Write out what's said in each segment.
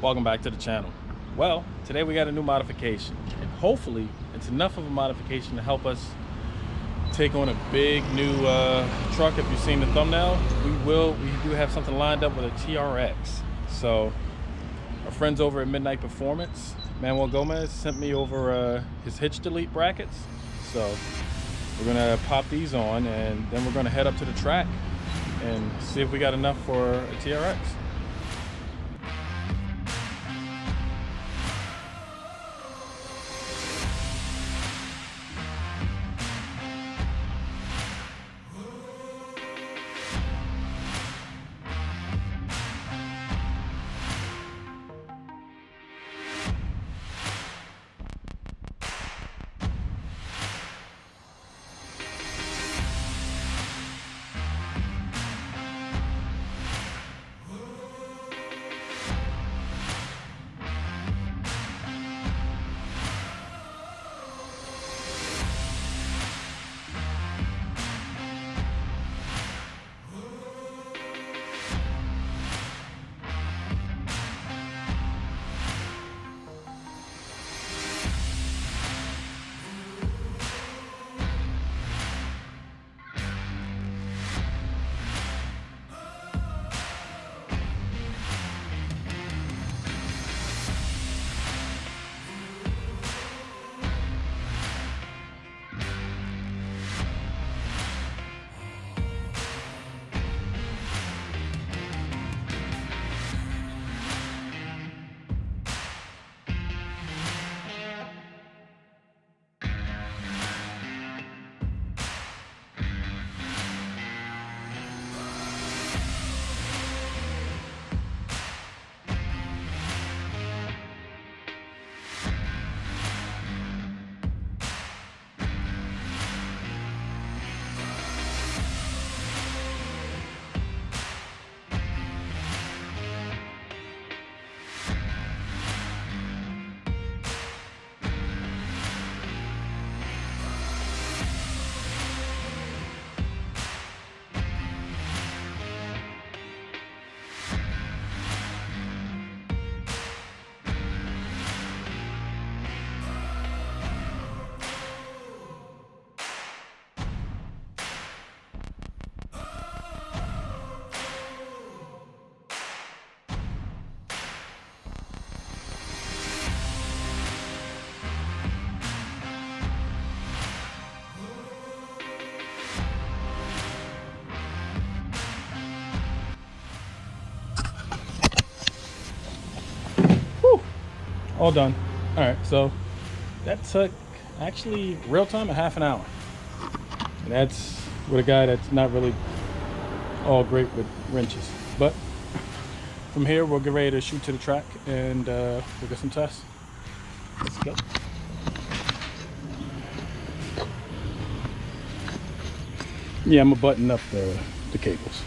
welcome back to the channel. Well, today we got a new modification, and hopefully it's enough of a modification to help us take on a big new truck. If you've seen the thumbnail, we do have something lined up with a TRX. So our friends over at Midnight Performance, Manuel Gomez, sent me over his hitch delete brackets. So we're gonna pop these on, and then we're gonna head up to the track and see if we got enough for a TRX. All done. All right, so that took actually real time a half an hour. And that's with a guy that's not really all great with wrenches. But from here, we'll get ready to shoot to the track, and we'll get some tests. Let's go. Yeah, I'm gonna button up the cables.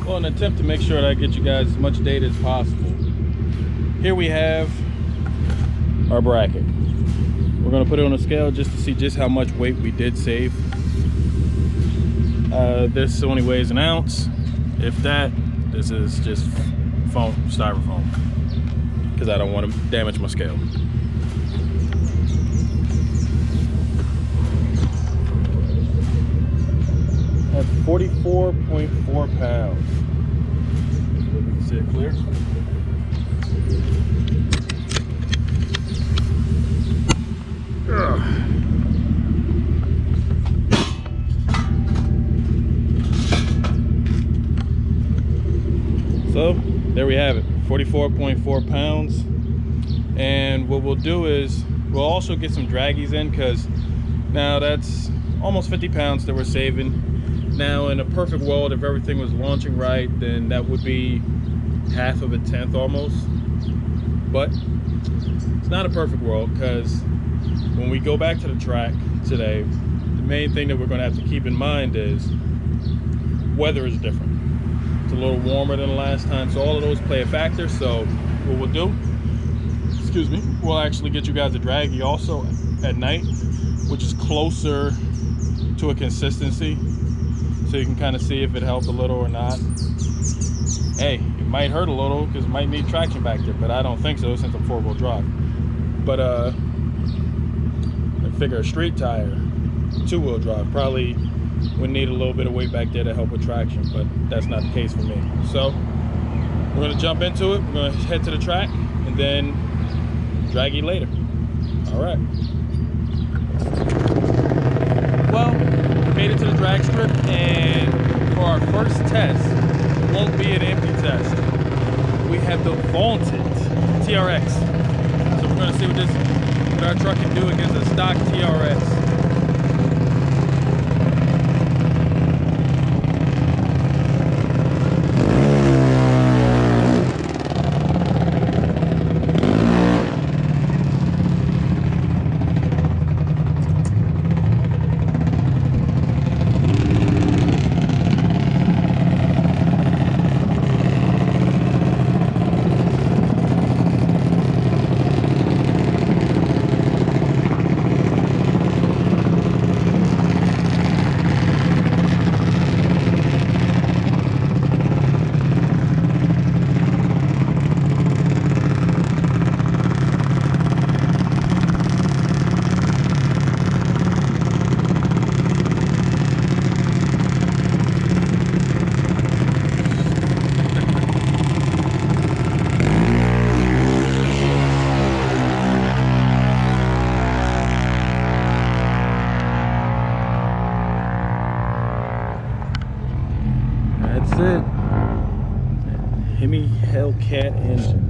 Well, in an attempt to make sure that I get you guys as much data as possible, here we have our bracket. We're going to put it on a scale just to see just how much weight we did save. This only weighs an ounce, if that. This is just foam, styrofoam, because I don't want to damage my scale. That's 44.4 pounds. You can see it clear. So there we have it, 44.4 pounds. And what we'll do is we'll also get some draggies in, because now that's almost 50 pounds that we're saving. Now in a perfect world, if everything was launching right, then that would be half of a tenth almost. But it's not a perfect world, because when we go back to the track today, the main thing that we're going to have to keep in mind is weather is different. It's a little warmer than the last time, so all of those play a factor. So what we'll do, excuse me, we'll actually get you guys a draggy also at night, which is closer to a consistency, so you can kind of see if it helped a little or not. Hey, if might hurt a little because it might need traction back there, but I don't think so since I'm 4-wheel drive. But I figure a street tire, 2-wheel drive, probably would need a little bit of weight back there to help with traction, but that's not the case for me. So we're gonna jump into it. We're gonna head to the track and then drag you later. All right. Well, made it to the drag strip, and for our first test, it won't be an empty test. We have the vaunted TRX. So we're gonna see what our truck can do against a stock TRX. That's it. Hemi Hellcat engine.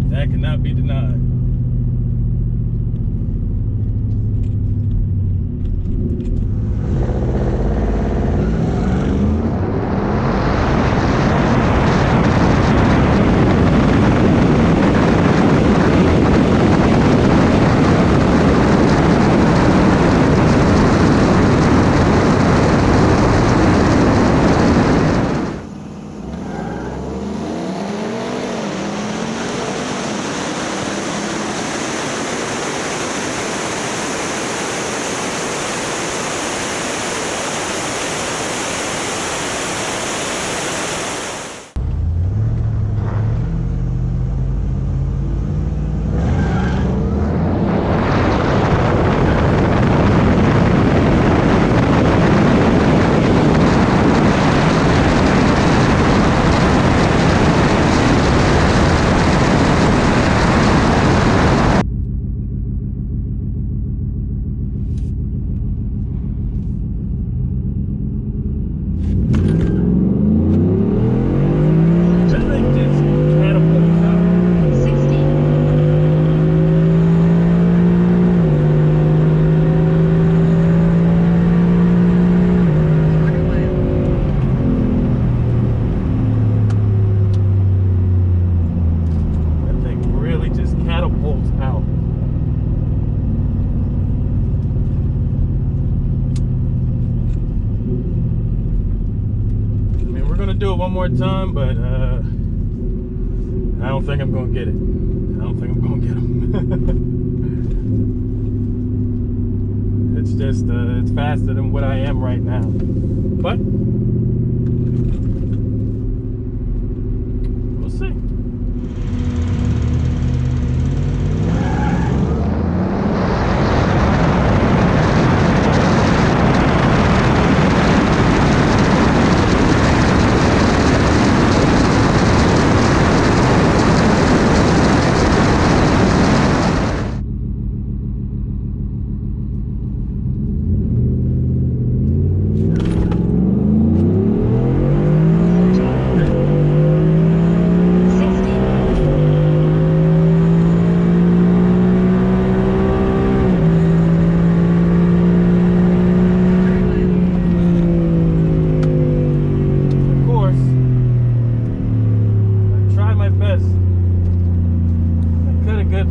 That cannot be denied. Do it one more time, but I don't think I'm gonna get it. I don't think I'm gonna get them. It's just it's faster than what I am right now, but we'll see.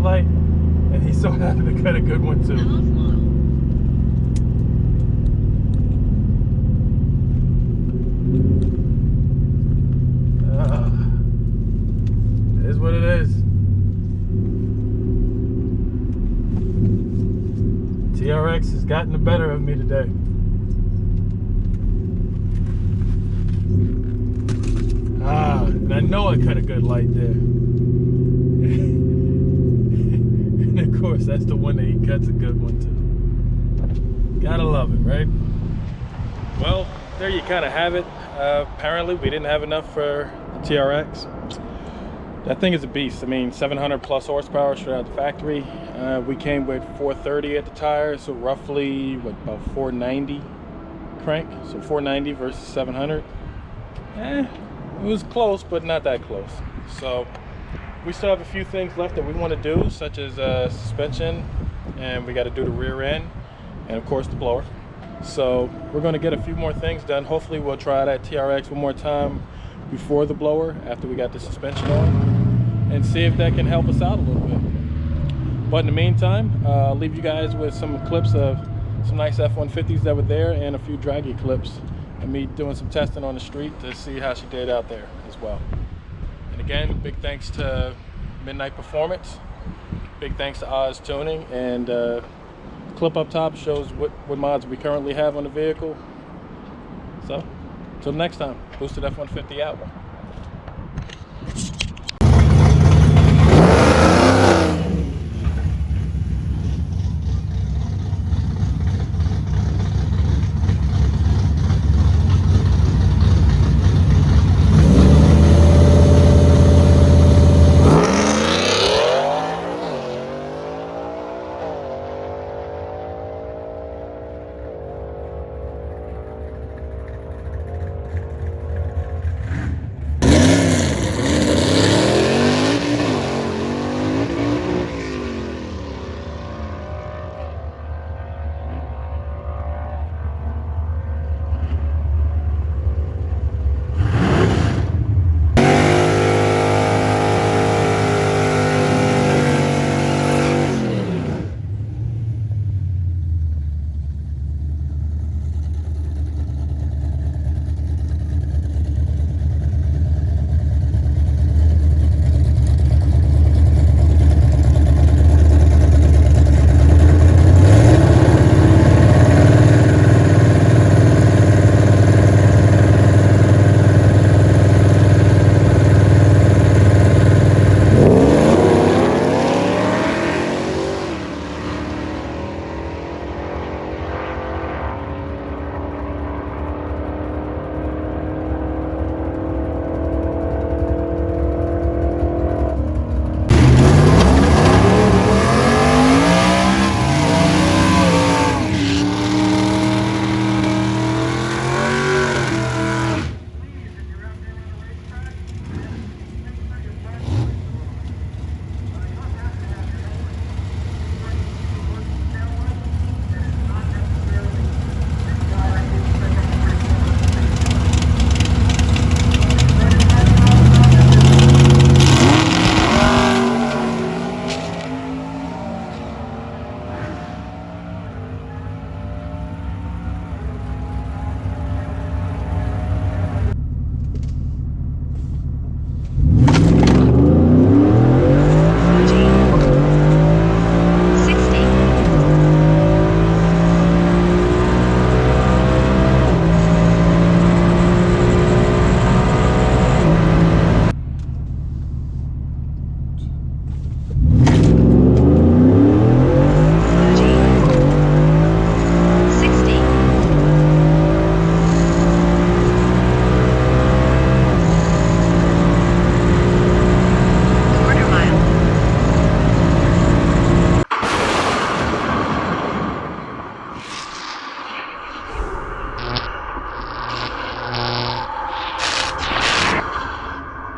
red light, and he's so happy to cut a good one too. It is what it is. TRX has gotten the better of me today. And I know I cut a good light there. And of course, that's the one that he cuts a good one too. Gotta love it, right? Well, there you kind of have it. Apparently, we didn't have enough for the TRX. That thing is a beast. I mean, 700 plus horsepower straight out the factory. We came with 430 at the tire, so roughly what, about 490 crank. So 490 versus 700. It was close, but not that close. So we still have a few things left that we want to do, such as suspension, and we got to do the rear end, and of course the blower. So we're going to get a few more things done. Hopefully we'll try that TRX one more time before the blower, after we got the suspension on, and see if that can help us out a little bit. But in the meantime, I'll leave you guys with some clips of some nice F-150s that were there, and a few draggy clips of me doing some testing on the street to see how she did out there as well. And again, big thanks to Midnight Performance, big thanks to Oz Tuning, and clip up top shows what mods we currently have on the vehicle. So, till next time, Boosted F-150 out.